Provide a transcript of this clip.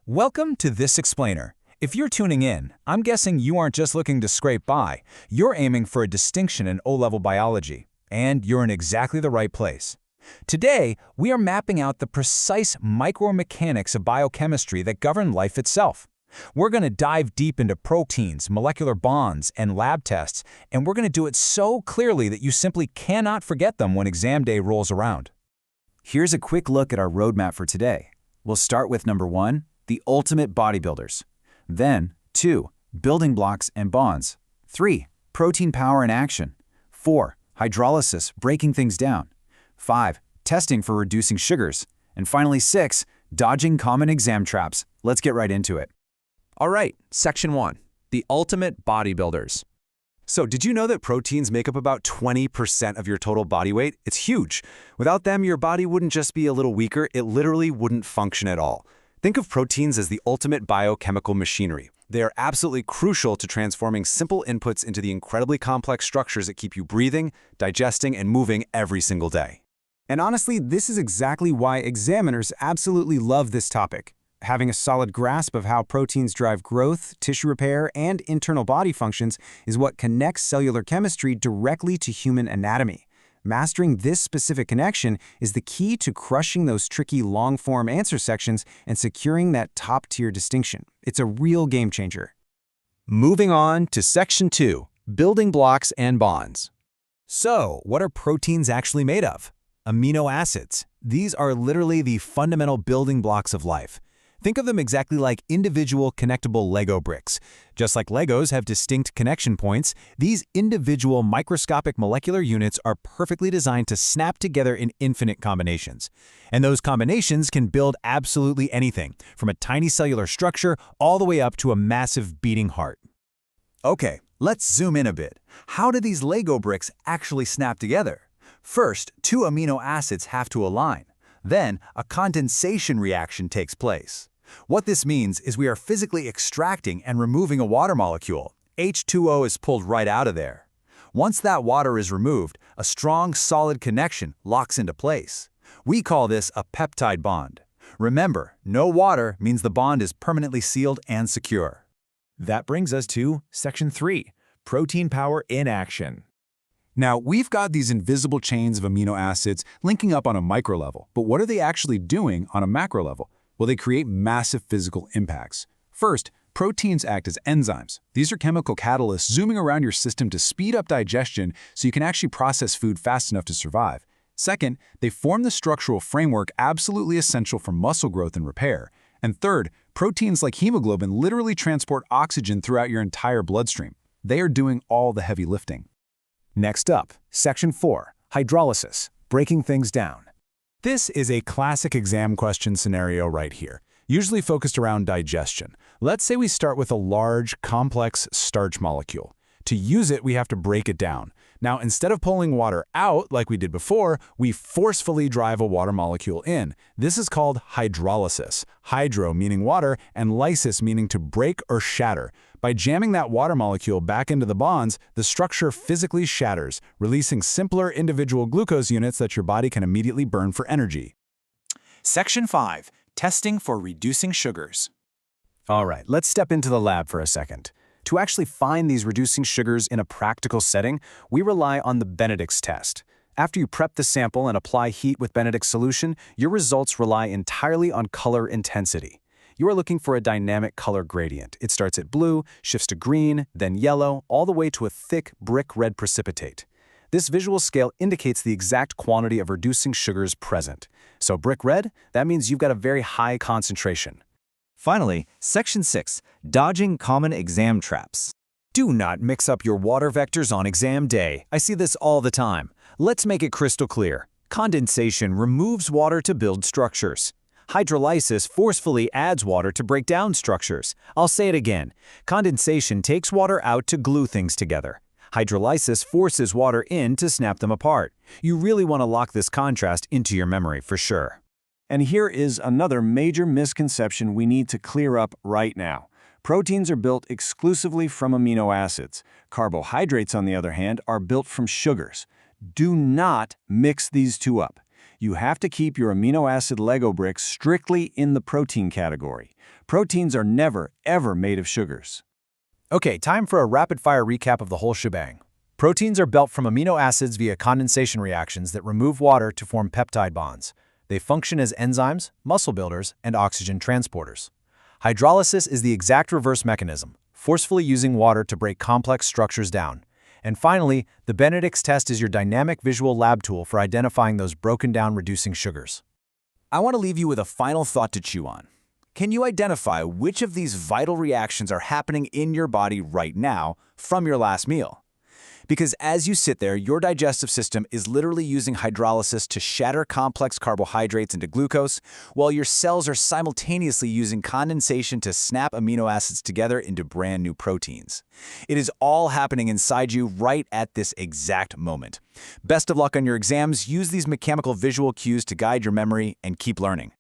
Welcome to This Explainer. If you're tuning in, I'm guessing you aren't just looking to scrape by. You're aiming for a distinction in O-level biology, and you're in exactly the right place. Today, we are mapping out the precise micromechanics of biochemistry that govern life itself. We're going to dive deep into proteins, molecular bonds, and lab tests, and we're going to do it so clearly that you simply cannot forget them when exam day rolls around. Here's a quick look at our roadmap for today. We'll start with number 1, the ultimate bodybuilders. Then, 2, building blocks and bonds. 3, protein power in action. 4, hydrolysis, breaking things down. 5, testing for reducing sugars. And finally 6, dodging common exam traps. Let's get right into it. All right, section 1, the ultimate bodybuilders. So did you know that proteins make up about 20% of your total body weight? It's huge. Without them, your body wouldn't just be a little weaker, it literally wouldn't function at all. Think of proteins as the ultimate biochemical machinery. They are absolutely crucial to transforming simple inputs into the incredibly complex structures that keep you breathing, digesting, and moving every single day. And honestly, this is exactly why examiners absolutely love this topic. Having a solid grasp of how proteins drive growth, tissue repair, and internal body functions is what connects cellular chemistry directly to human anatomy. Mastering this specific connection is the key to crushing those tricky long-form answer sections and securing that top-tier distinction. It's a real game changer. Moving on to section 2, building blocks and bonds. So, what are proteins actually made of? Amino acids. These are literally the fundamental building blocks of life. Think of them exactly like individual connectable Lego bricks. Just like Legos have distinct connection points, these individual microscopic molecular units are perfectly designed to snap together in infinite combinations. And those combinations can build absolutely anything, from a tiny cellular structure all the way up to a massive beating heart. Okay, let's zoom in a bit. How do these Lego bricks actually snap together? First, 2 amino acids have to align. Then, a condensation reaction takes place. What this means is we are physically extracting and removing a water molecule. H2O is pulled right out of there. Once that water is removed, a strong, solid connection locks into place. We call this a peptide bond. Remember, no water means the bond is permanently sealed and secure. That brings us to section 3, protein power in action. Now, we've got these invisible chains of amino acids linking up on a micro level, but what are they actually doing on a macro level? Well, they create massive physical impacts. First, proteins act as enzymes. These are chemical catalysts zooming around your system to speed up digestion so you can actually process food fast enough to survive. Second, they form the structural framework absolutely essential for muscle growth and repair. And third, proteins like hemoglobin literally transport oxygen throughout your entire bloodstream. They are doing all the heavy lifting. Next up, section 4, hydrolysis, breaking things down. This is a classic exam question scenario right here, usually focused around digestion. Let's say we start with a large, complex starch molecule. To use it, we have to break it down. Now, instead of pulling water out like we did before, we forcefully drive a water molecule in. This is called hydrolysis. Hydro meaning water, and lysis meaning to break or shatter. By jamming that water molecule back into the bonds, the structure physically shatters, releasing simpler individual glucose units that your body can immediately burn for energy. Section 5, testing for reducing sugars. All right, let's step into the lab for a second. To actually find these reducing sugars in a practical setting, we rely on the Benedict's test. After you prep the sample and apply heat with Benedict's solution, your results rely entirely on color intensity. You are looking for a dynamic color gradient. It starts at blue, shifts to green, then yellow, all the way to a thick brick red precipitate. This visual scale indicates the exact quantity of reducing sugars present. So brick red, that means you've got a very high concentration. Finally, section 6, dodging common exam traps. Do not mix up your water vectors on exam day. I see this all the time. Let's make it crystal clear. Condensation removes water to build structures. Hydrolysis forcefully adds water to break down structures. I'll say it again. Condensation takes water out to glue things together. Hydrolysis forces water in to snap them apart. You really want to lock this contrast into your memory for sure. And here is another major misconception we need to clear up right now. Proteins are built exclusively from amino acids. Carbohydrates, on the other hand, are built from sugars. Do not mix these two up. You have to keep your amino acid Lego bricks strictly in the protein category. Proteins are never, ever made of sugars. Okay, time for a rapid-fire recap of the whole shebang. Proteins are built from amino acids via condensation reactions that remove water to form peptide bonds. They function as enzymes, muscle builders, and oxygen transporters. Hydrolysis is the exact reverse mechanism, forcefully using water to break complex structures down. And finally, the Benedict's test is your dynamic visual lab tool for identifying those broken-down reducing sugars. I want to leave you with a final thought to chew on. Can you identify which of these vital reactions are happening in your body right now from your last meal? Because as you sit there, your digestive system is literally using hydrolysis to shatter complex carbohydrates into glucose, while your cells are simultaneously using condensation to snap amino acids together into brand new proteins. It is all happening inside you right at this exact moment. Best of luck on your exams. Use these mechanical visual cues to guide your memory and keep learning.